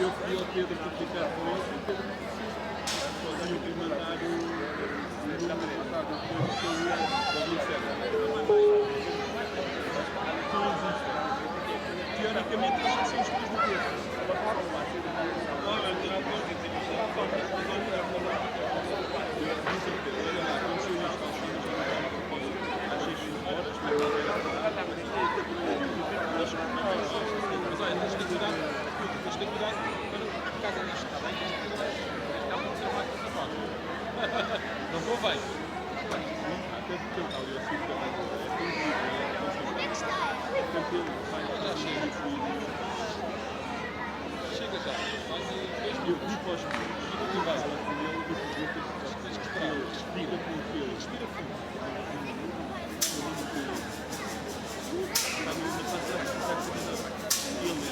eu pedi ao Pedro para ficar com ele, e o Pedro não precisa. Só tenho que mandar o número passado, depois que eu ia ao Vicente. Teoricamente, eles são os três do Pedro. Não convém. Até porque ele está ali assim, Onde é que está? chega já. Eu pedi para os filhos e vai lá com ele e pergunta se esperar. Respira com o filho. Respira fundo. Está na fase de ele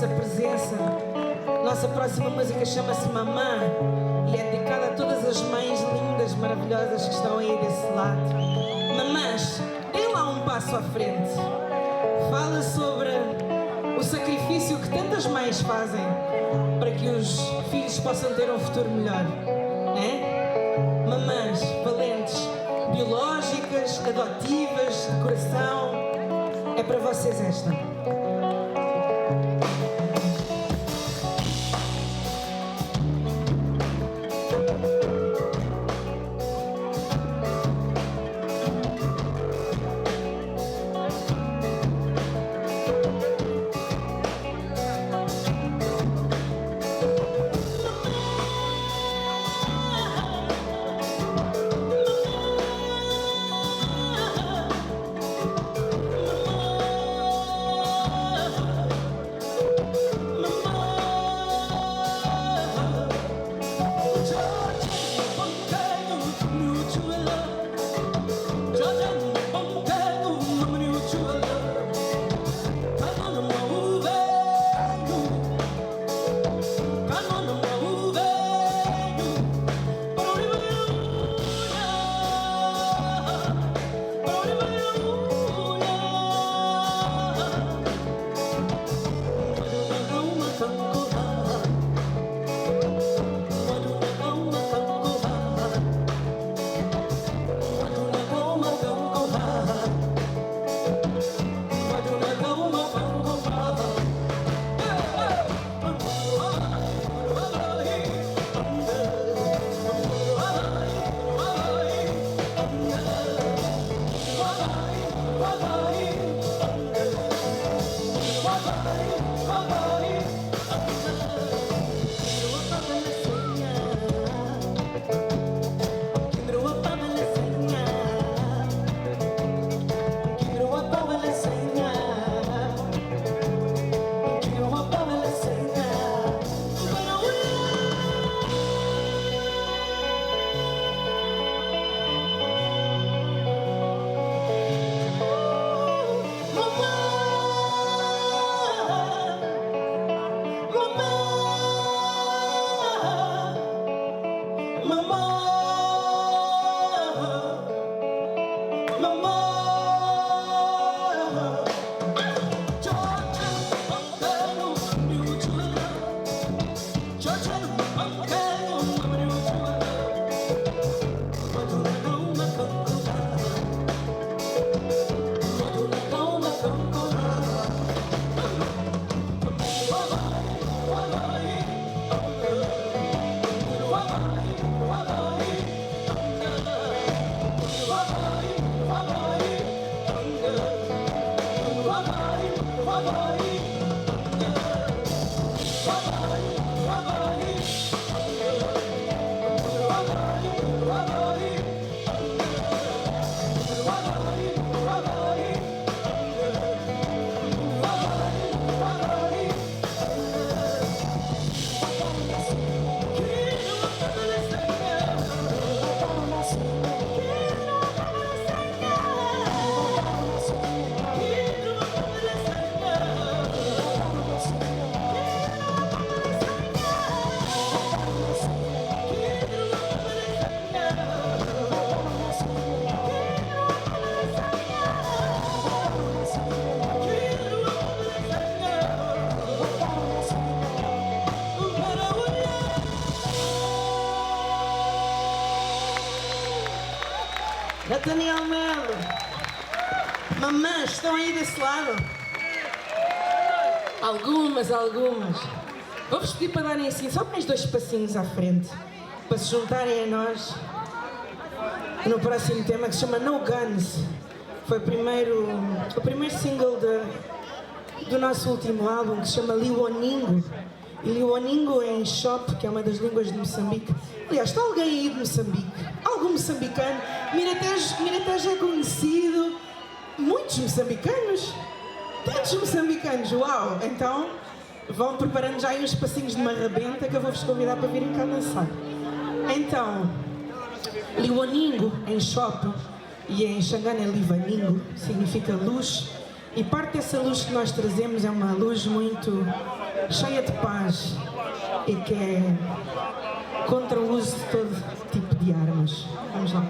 vossa presença. Nossa próxima música chama-se Mamã e é dedicada a todas as mães lindas, maravilhosas que estão aí desse lado. Mamãs, deem lá um passo à frente. Fala sobre o sacrifício que tantas mães fazem para que os filhos possam ter um futuro melhor. É? Mamãs valentes, biológicas, adotivas, de coração. É para vocês esta. Nathaniel Melo, mamãs, estão aí desse lado? Algumas. Vou-vos pedir para darem assim, só mais 2 passinhos à frente, para se juntarem a nós no próximo tema que se chama No Guns. Foi o primeiro single do nosso último álbum, que se chama Liwoningo. E Liwoningo é em Shop, que é uma das línguas de Moçambique. Aliás, está alguém aí de Moçambique? Algum moçambicano? Miratejo é conhecido. Muitos moçambicanos? Tantos moçambicanos, uau! Então, vão preparando já aí uns passinhos de uma rabenta que eu vou-vos convidar para virem cá dançar. Então, Liwoningo em Shop e em Xangana é Livaningo, significa luz. E parte dessa luz que nós trazemos é uma luz muito cheia de paz e que é contra o uso de todo tipo de armas. Vamos lá.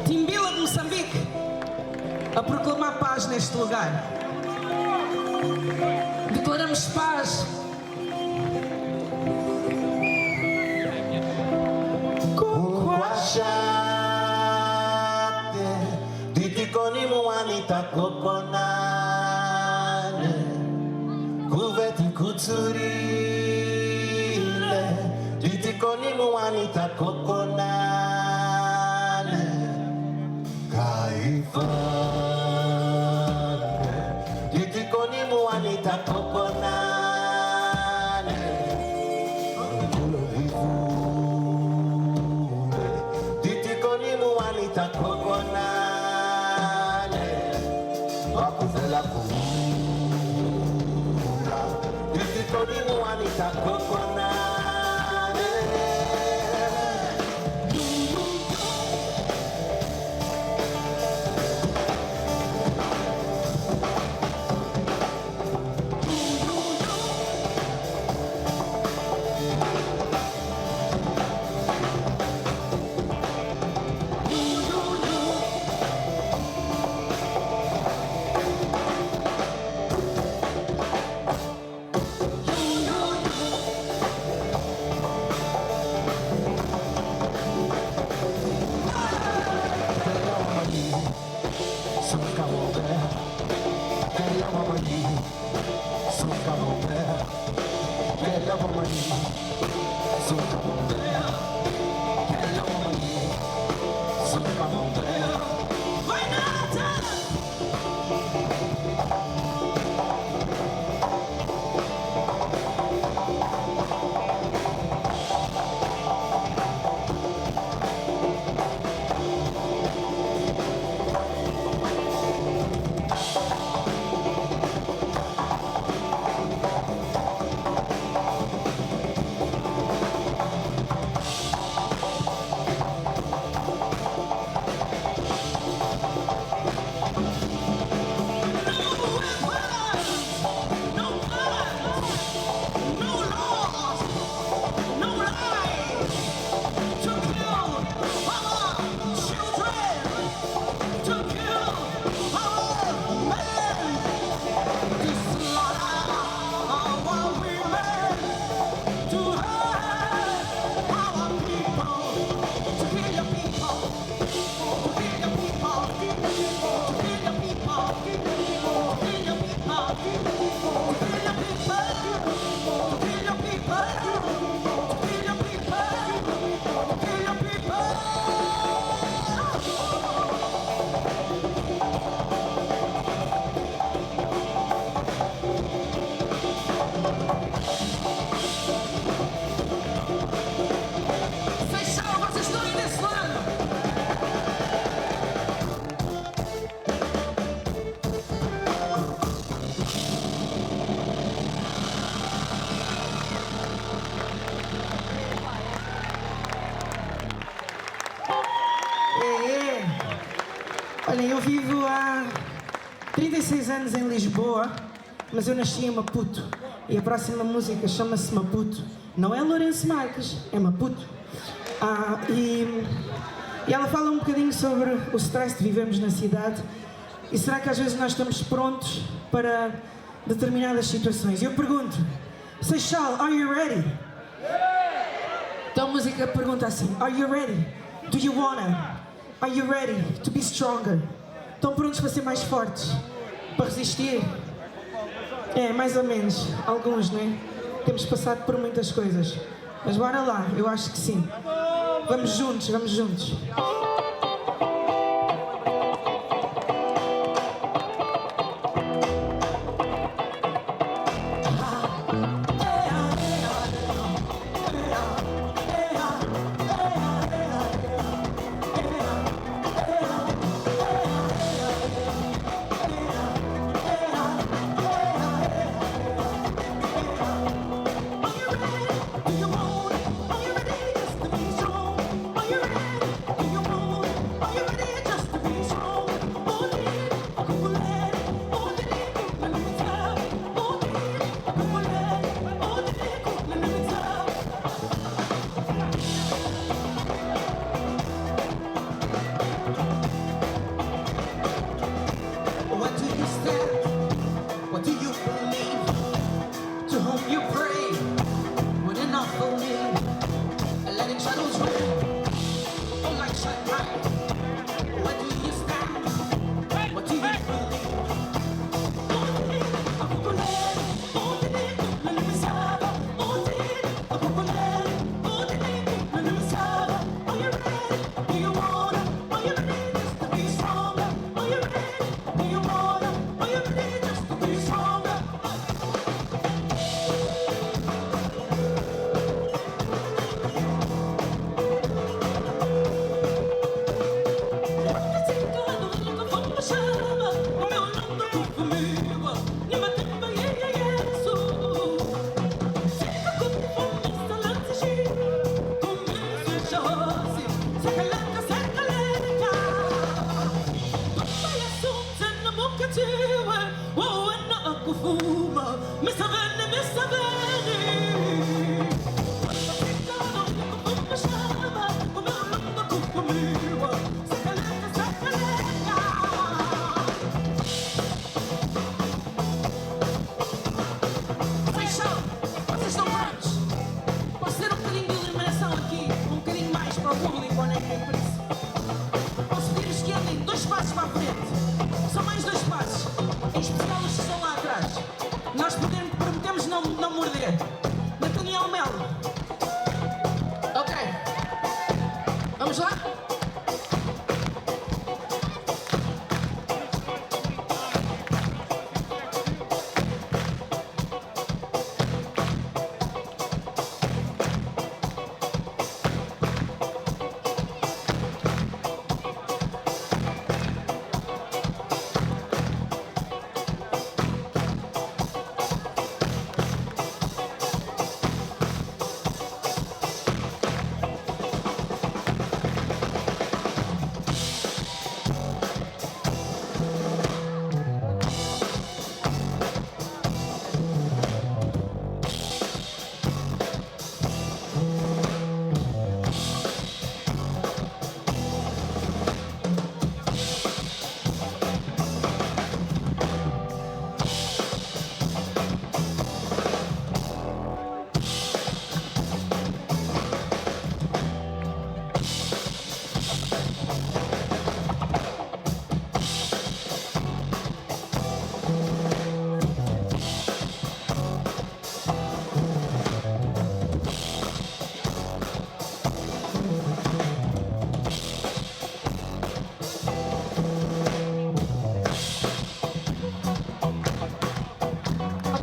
Timbila de Moçambique a proclamar paz neste lugar. Declaramos paz. Ditikoni muanita kokonane kuveti kutsurile Ditikoni muanita kokonane kaifane Ditikoni muanita kokonane kulovivule Ditikoni muanita kokonane Wakuvela kura Ditikoni muanita kokonane Olhem, eu vivo há 36 anos em Lisboa, mas eu nasci em Maputo. E a próxima música chama-se Maputo. Não é Lourenço Marques, é Maputo. E ela fala um bocadinho sobre o stress de vivemos na cidade. E será que às vezes nós estamos prontos para determinadas situações? E eu pergunto, Seixal, are you ready? Então a música pergunta assim, are you ready? Do you wanna? Are you ready to be stronger? Estão prontos para ser mais fortes? Para resistir? É, mais ou menos. Alguns, né? Temos passado por muitas coisas. Mas bora lá, eu acho que sim. Vamos juntos, vamos juntos.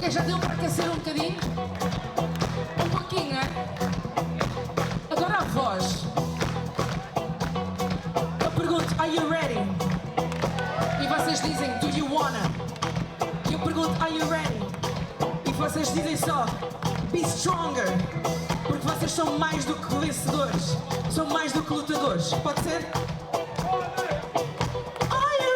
Já deu para aquecer um bocadinho? Um pouquinho, é? Agora a voz. Eu pergunto, are you ready? E vocês dizem, do you wanna? E eu pergunto, are you ready? E vocês dizem só, be stronger. Porque vocês são mais do que vencedores. São mais do que lutadores. Pode ser? Oh, yeah.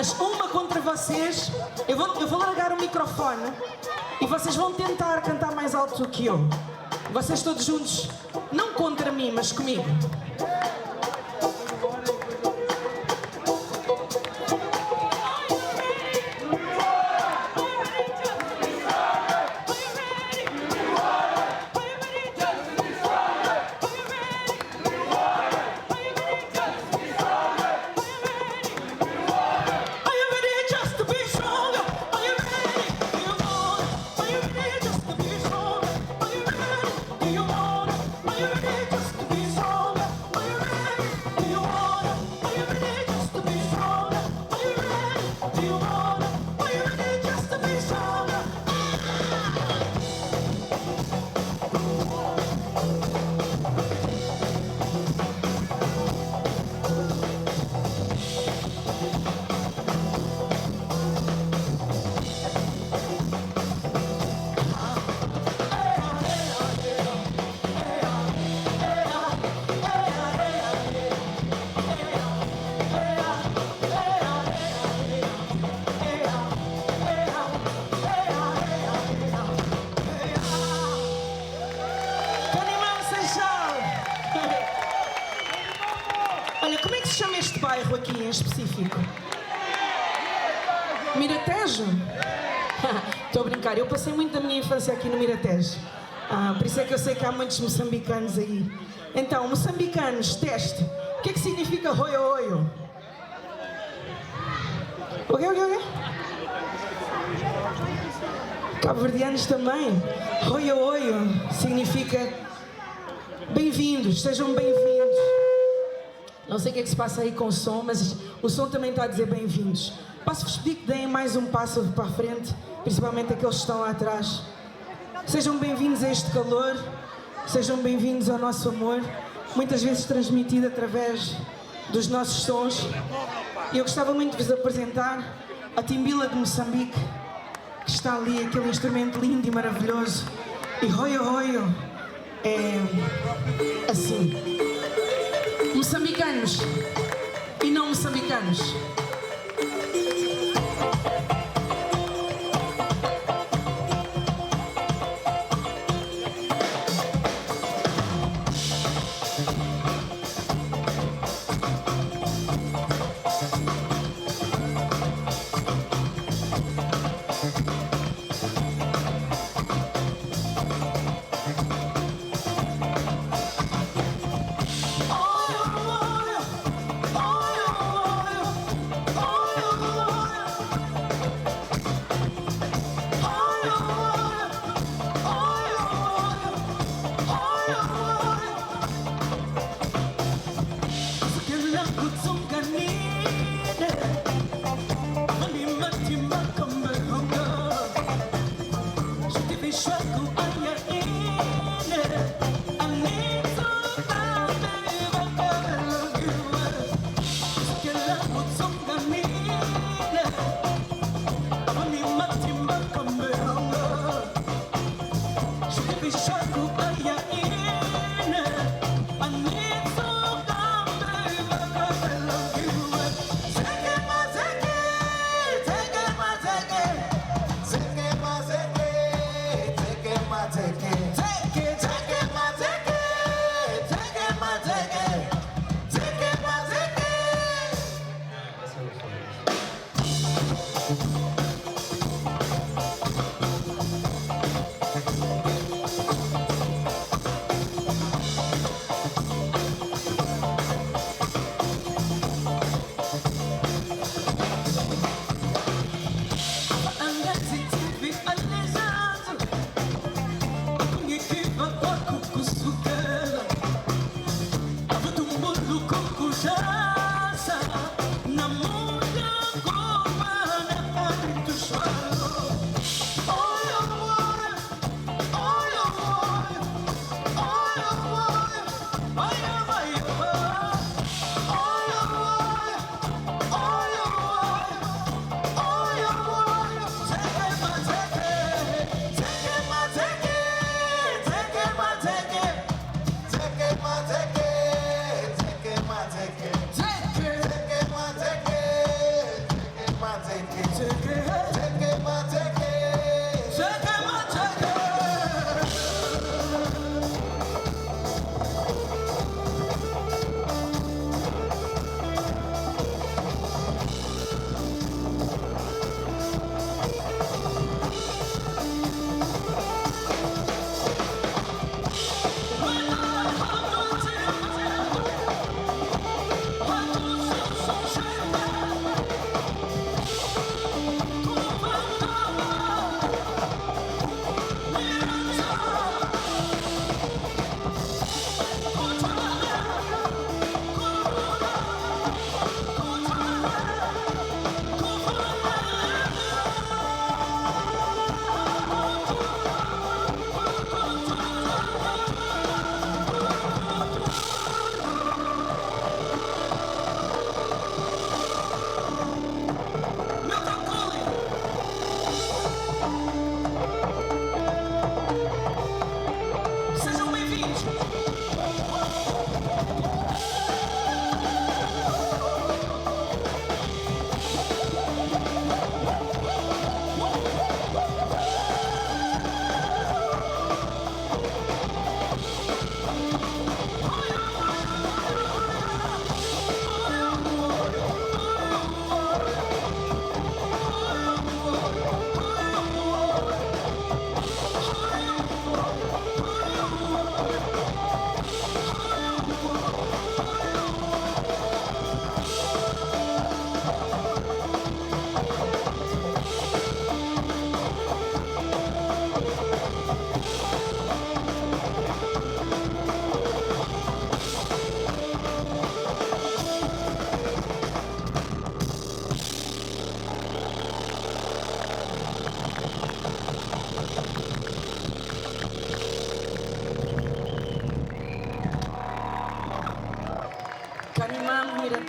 Mas uma contra vocês, eu vou largar o microfone e vocês vão tentar cantar mais alto do que eu. Vocês todos juntos, não contra mim, mas comigo. Olha, como é que se chama este bairro aqui em específico? Miratejo? Estou a brincar, eu passei muito da minha infância aqui no Miratejo. Por isso é que eu sei que há muitos moçambicanos aí. Então, moçambicanos, teste. O que é que significa roio-oio? O quê? Cabo-verdianos também. Roio-oio significa bem-vindos, sejam bem-vindos. Não sei o que é que se passa aí com o som, mas o som também está a dizer bem-vindos. Posso-vos pedir que deem mais um passo para a frente, principalmente aqueles que estão lá atrás. Sejam bem-vindos a este calor, sejam bem-vindos ao nosso amor, muitas vezes transmitido através dos nossos sons. E eu gostava muito de vos apresentar a Timbila de Moçambique, que está ali, aquele instrumento lindo e maravilhoso. E roio-roio é assim. Moçambicanos e não moçambicanos.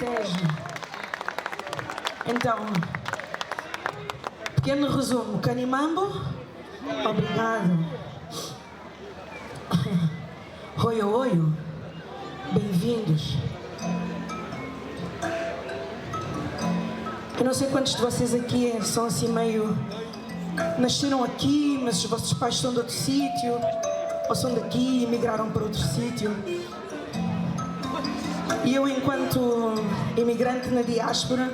Tejo. Então, pequeno resumo, Canimambo, obrigado. Oio, oio, bem-vindos. Eu não sei quantos de vocês aqui são assim meio... Nasceram aqui, mas os vossos pais são de outro sítio, ou são daqui e migraram para outro sítio. E eu, enquanto imigrante na diáspora,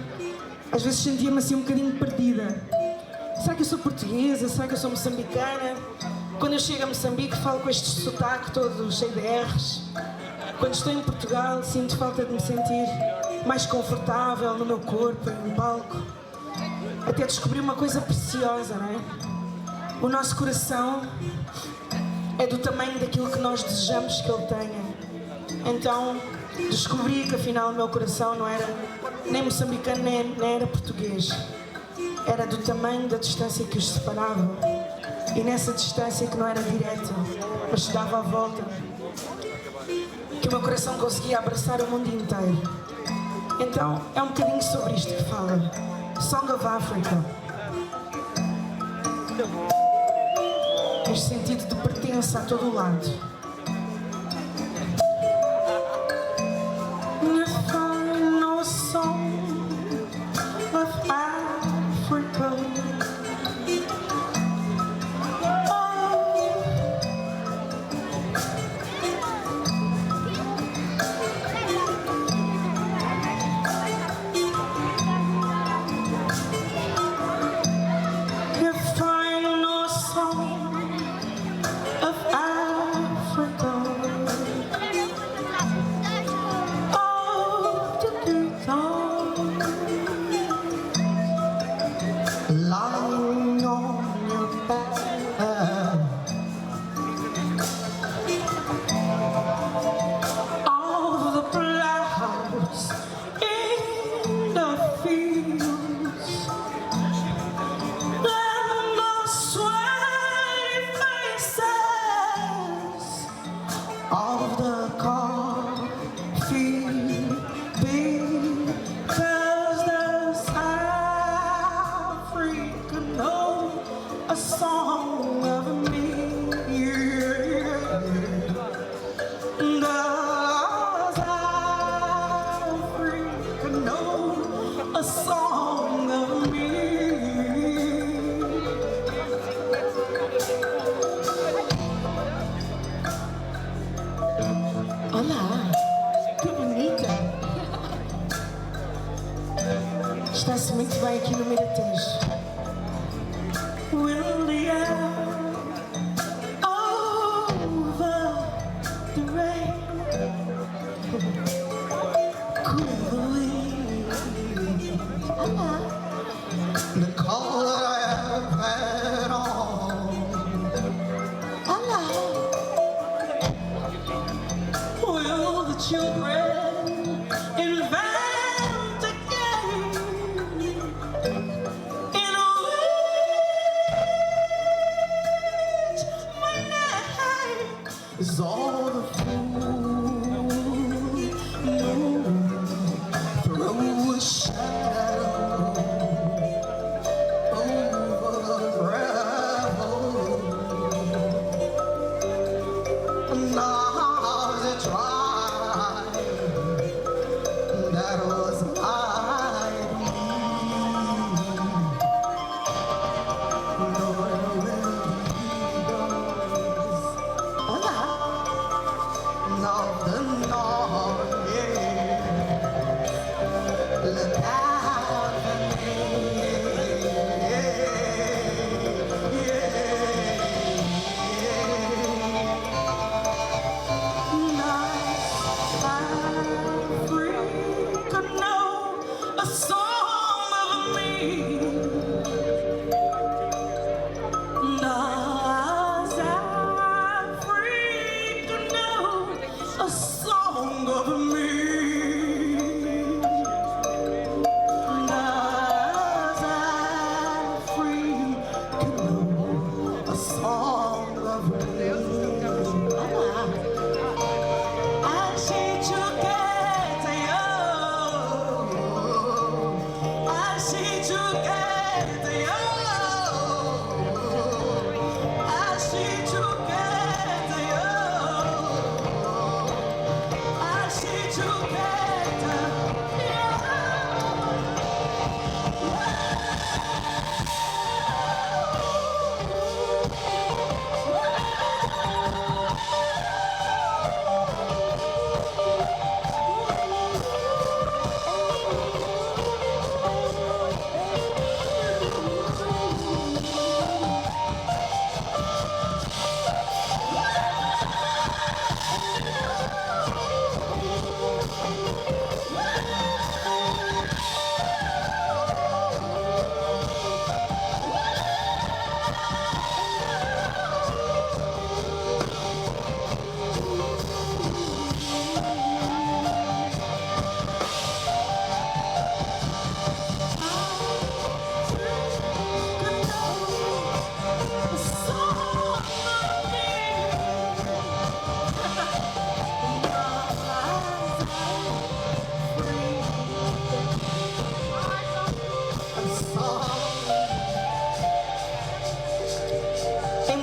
às vezes sentia-me assim um bocadinho perdida. Será que eu sou portuguesa? Será que eu sou moçambicana? Quando eu chego a Moçambique falo com este sotaque todo cheio de R's. Quando estou em Portugal sinto falta de me sentir mais confortável no meu corpo, no palco. Até descobri uma coisa preciosa, não é? O nosso coração é do tamanho daquilo que nós desejamos que ele tenha. Então descobri que afinal o meu coração não era nem moçambicano nem era português. Era do tamanho da distância que os separava. E nessa distância que não era direta, mas dava a volta, que o meu coração conseguia abraçar o mundo inteiro. Então é um bocadinho sobre isto que fala. Song of Africa. Este sentido de pertença a todo o lado. No song of Africa. Olá, que bonita! Está-se muito bem aqui no Miratejo. Will the air over the rain cool the wind? Olá! The call that I have had on. Olá! Will the children invent a game in which my name is all the fool? Throw a shadow over the gravel. Now's a try. That was my dream. Nowhere will he goes. Hola. Now the north, yeah. Look out for me.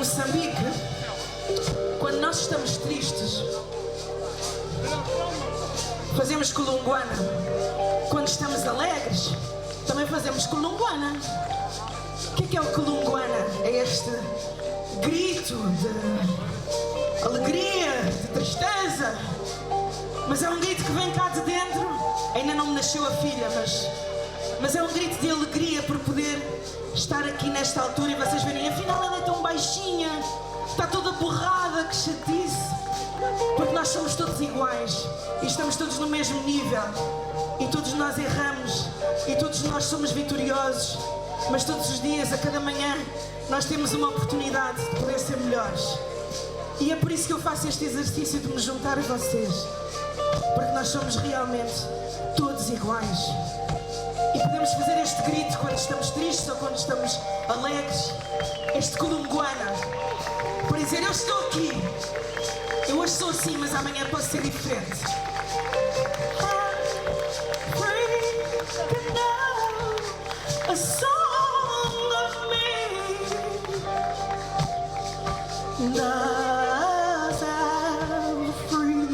Moçambique, quando nós estamos tristes, fazemos colunguana. Quando estamos alegres, também fazemos colunguana. O que é o colunguana? É este grito de alegria, de tristeza. Mas é um grito que vem cá de dentro. Ainda não me nasceu a filha, mas é um grito de alegria por poder estar aqui nesta altura e vocês verem, afinal ela é tão baixinha, está toda borrada, que chatice. Porque nós somos todos iguais e estamos todos no mesmo nível. E todos nós erramos e todos nós somos vitoriosos. Mas todos os dias, a cada manhã, nós temos uma oportunidade de poder ser melhores. E é por isso que eu faço este exercício de me juntar a vocês. Porque nós somos realmente todos iguais. E podemos fazer este grito quando estamos tristes ou quando estamos alegres. Este colunguana. Para dizer, eu estou aqui. Eu hoje sou assim, mas amanhã posso ser diferente. A song of me. Does I'm free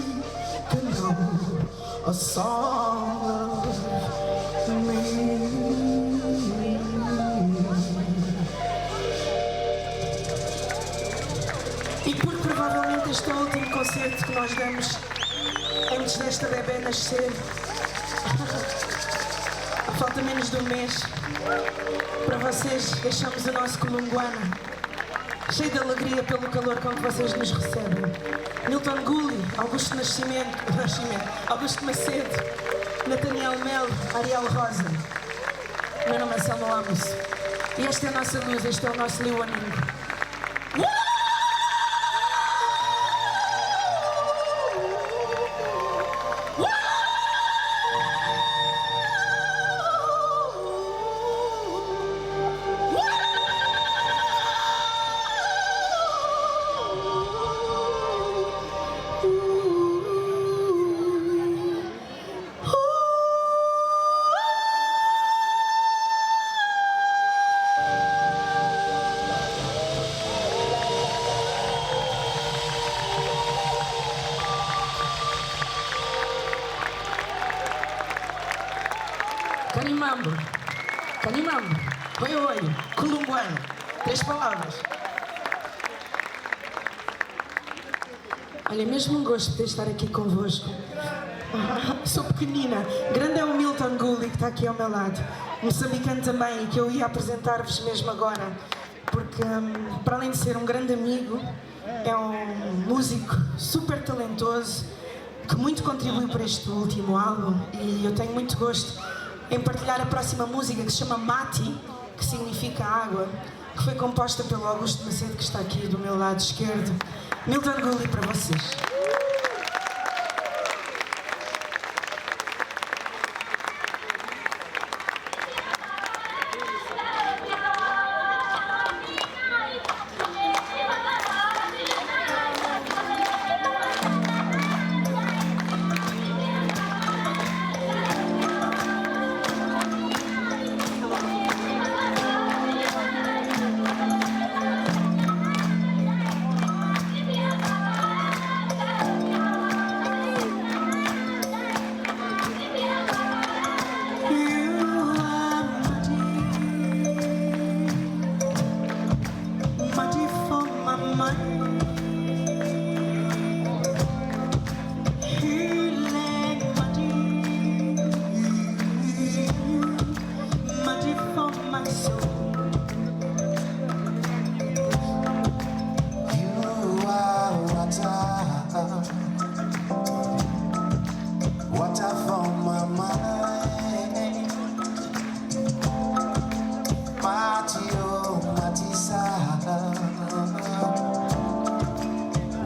to know a song of me. E porque provavelmente este é o último concerto que nós damos antes desta bebê nascer. Falta menos de um mês. Para vocês, deixamos o nosso colunguana cheio de alegria pelo calor com que vocês nos recebem. Milton Gulli, Augusto Augusto Macedo, Nathaniel Melo, Ariel Rosa. Meu nome é Selma Amos. E esta é a nossa luz, este é o nosso Liwaningo. Canimambo, oi, colunguano, 3 palavras. Olha, mesmo um gosto de poder estar aqui convosco. Sou pequenina, grande é o Milton Gulli que está aqui ao meu lado, moçambicano também, e que eu ia apresentar-vos mesmo agora, porque para além de ser um grande amigo, é um músico super talentoso, que muito contribuiu para este último álbum, e eu tenho muito gosto em partilhar a próxima música, que se chama Mati, que significa água, que foi composta pelo Augusto Macedo, que está aqui do meu lado esquerdo. Milton Gulli para vocês.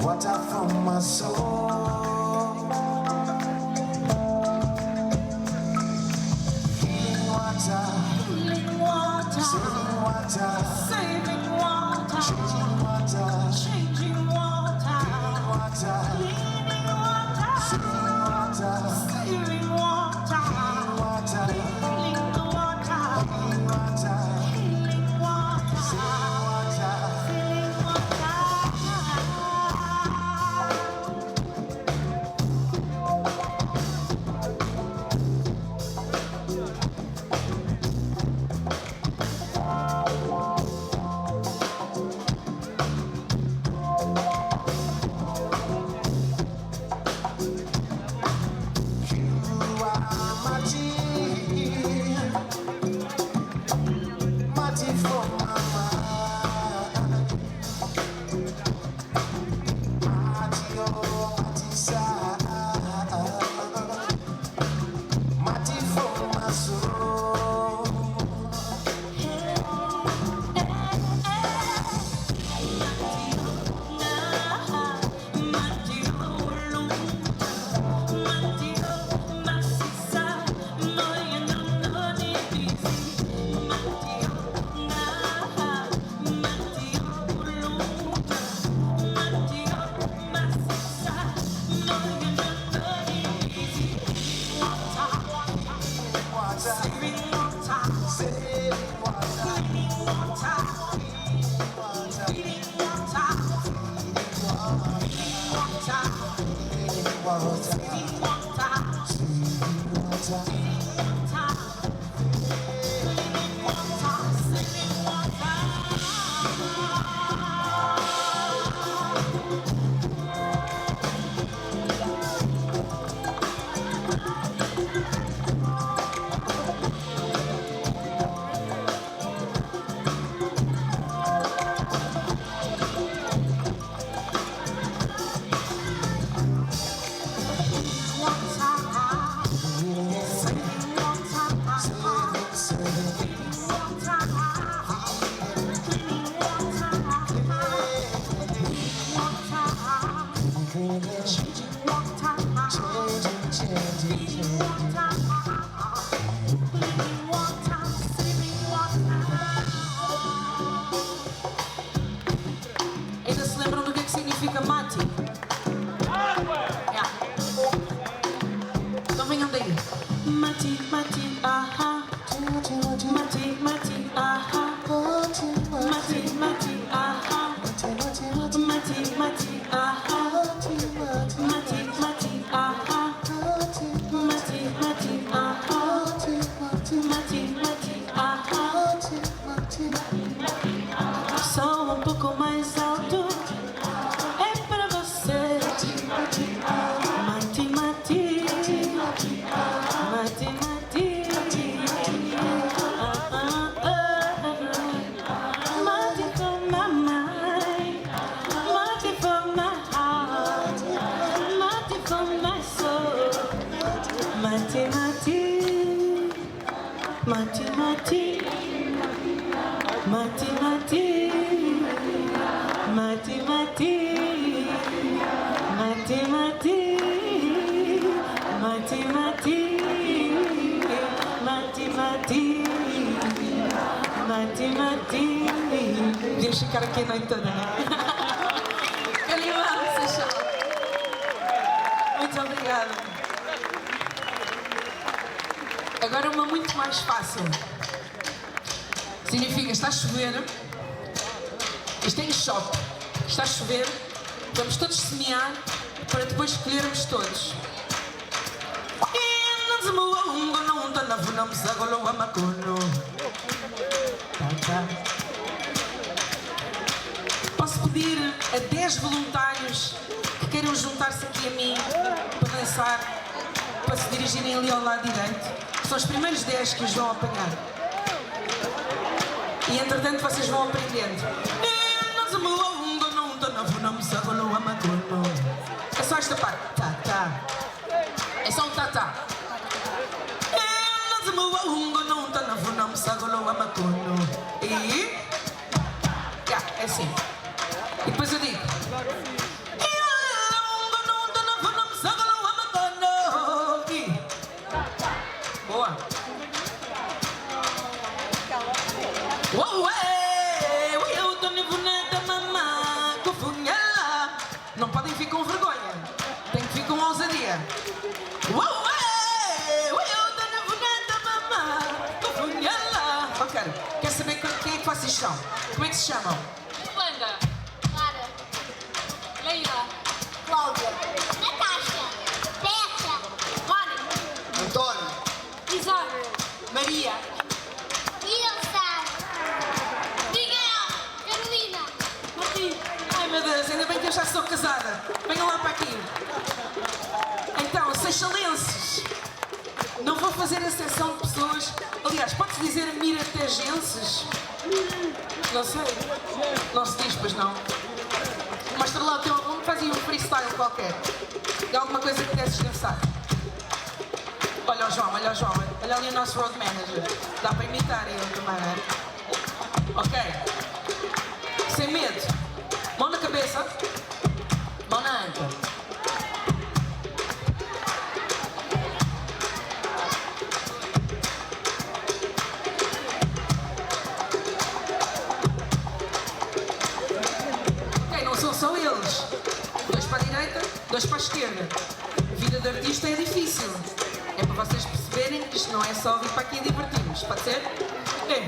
Water from my soul, healing water, saving water, changing water, healing water, saving water, healing water, healing water, healing water, saving water, filling water. Ainda se lembram do que é que significa mati? Yeah. Então venham daí. Mati, mati, aha. Mati, mati, aha. Mati, mati, aha. Mati, mati, aha. Mati, mati, aha. Mati, mati, aha. Mati, mati, aha. Só um pouco mais alto é para você. Mati, mati, mati, mati. Mati for my mind, mati for my heart, mati for my soul. Mati, mati, mati, mati. Mati, mati, mati, mati, mati, mati, mati, mati, mati, mati, mati. Devíamos ficar aqui a noite toda, não é? Animal, Seixal. Muito obrigada. Agora uma muito mais fácil. Significa, está a chover, isto é em shop, está a chover, vamos todos semear para depois escolhermos todos. Posso pedir a 10 voluntários que queiram juntar-se aqui a mim para dançar, para se dirigirem ali ao lado direito? São os primeiros 10 que os vão apanhar. E entretanto vocês vão aprendendo. É só esta parte. Tá, tá. É só um tá, tá. E... é assim. E depois eu digo. Boa. Não podem vir com vergonha, tem que vir com ousadia. Ok, quer saber quem é que vocês são? Como é que se chamam? Wanda, Clara, Leila, Cláudia, Natasha, Petra, Mónica, Antônio, Isabel, Maria. Ilsa, Miguel, Carolina, Martim. Ai meu Deus, ainda bem que eu já sou casada. Venham lá para aqui. Então, seixalenses, não vou fazer exceção de pessoas. Aliás, pode-se dizer miratejenses? Não sei. Não se diz, pois não. Mostra lá o teu aluno, fazia um freestyle qualquer. De alguma coisa que pudesses dançar. Olha o João, olha o João. Olha ali o nosso road manager. Dá para imitar ele também, não é? Ok. Sem medo. Mão na cabeça. Mão na anca. Ok, não são só eles. 2 para a direita, 2 para a esquerda. A vida de artista é difícil. É para vocês perceberem que isto não é só vir para aqui e divertirmos. Pode ser? É.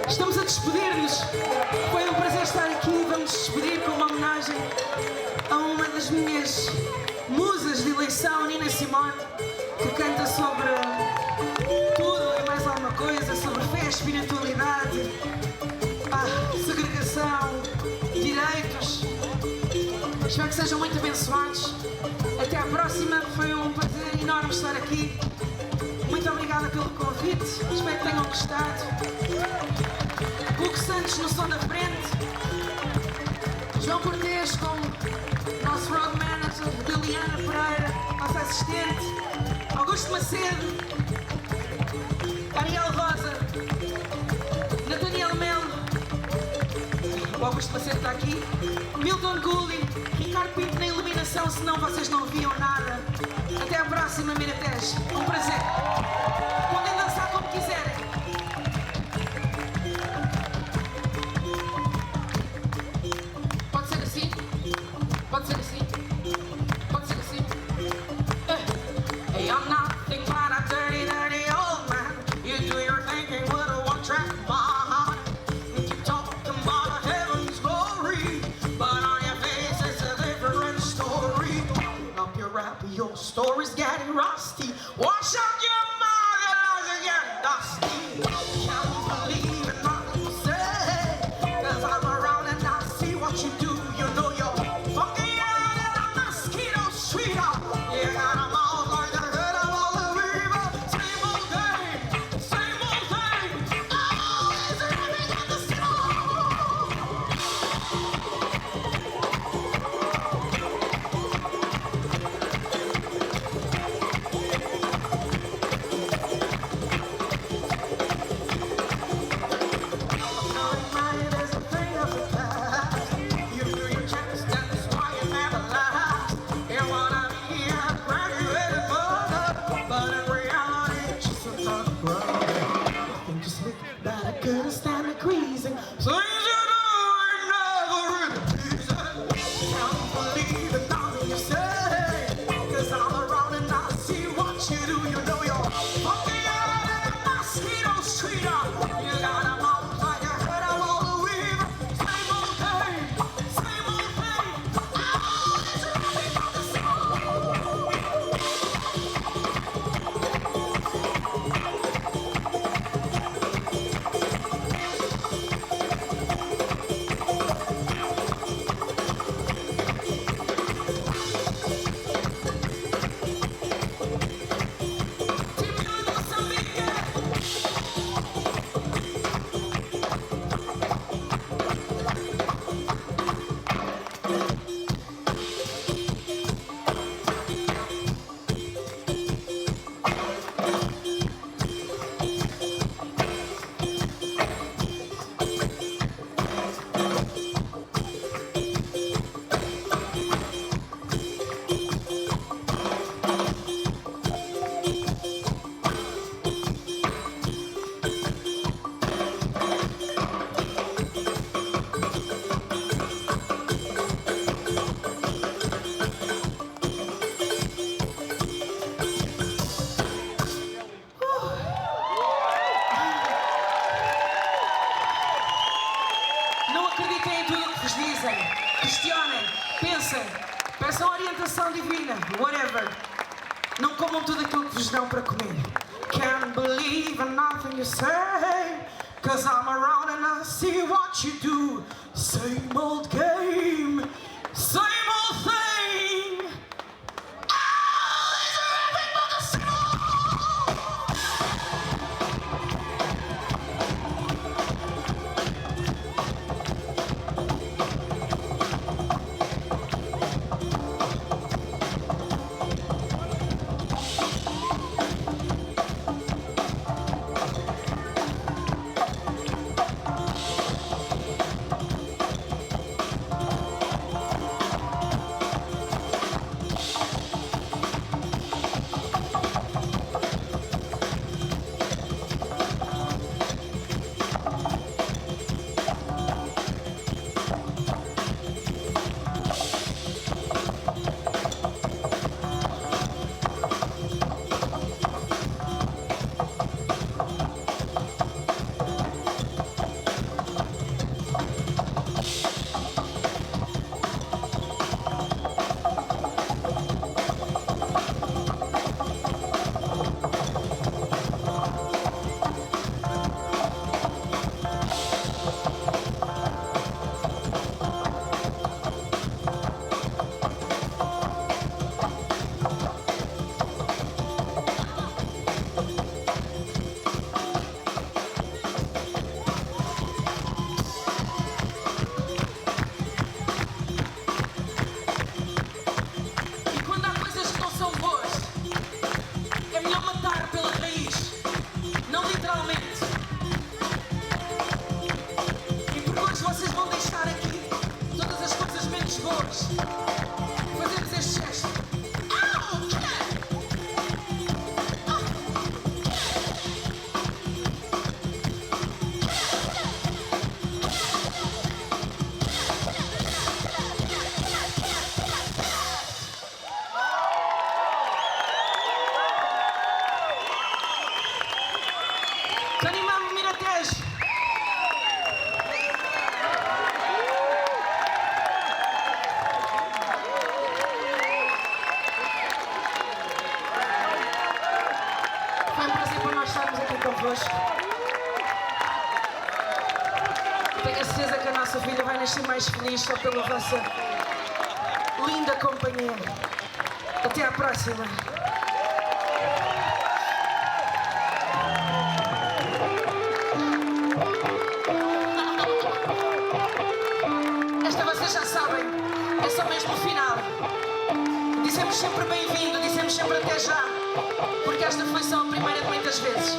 Estamos a despedir-nos. Foi um prazer estar aqui. Vamos despedir com uma homenagem a uma das minhas musas de eleição, Nina Simone, que canta sobre tudo e mais alguma coisa, sobre fé, espiritualidade, segregação, direitos. Espero que sejam muito abençoados. Até à próxima. Foi um prazer enorme estar aqui. Muito obrigada pelo convite. Espero que tenham gostado. Hugo Santos no som da frente. João Cortês com o nosso road manager, Liliana Pereira, nossa assistente. Augusto Macedo, Ariel Rosa, Nathaniel Melo. O Augusto Macedo está aqui. Milton Gulli, Ricardo Pinto na iluminação, senão vocês não viam nada. Até à próxima, Miratejo. Um prazer. Podem dançar como quiserem. Pode ser assim? Pode ser assim? Pode ser assim? Hey, I'm nothing but a dirty, dirty old man. You do your thinking with a one-track mind. You keep talking about a heaven's glory, but on your face it's a different story. Open up your rap, your story's getting rusty. Wash out your mouth, your eyes are getting dusty. Can't believe in nothing you say, 'cause I'm around and I see what you do. You know you're fucking out in a mosquito street. You got a mouth like the head of all the people. Same old thing, same old thing. Always living in the snow. Questionem, pensem, peçam orientação divina, whatever. Não comam tudo aquilo que vos dão para comer. Can't believe in nothing you say, 'cause I'm around and I see what you do. Same old game, same old thing. Oh, is there anything but the same fazemos este gesto. Canimamo Miratejo. Foi um prazer para nós estarmos aqui convosco. Tenho a certeza que a nossa filha vai nascer mais feliz só pela vossa linda companhia. Até à próxima. Esta vocês já sabem, é só mesmo o final. Dizemos sempre bem-vindo, dizemos sempre até já, porque esta foi só a primeira de muitas vezes.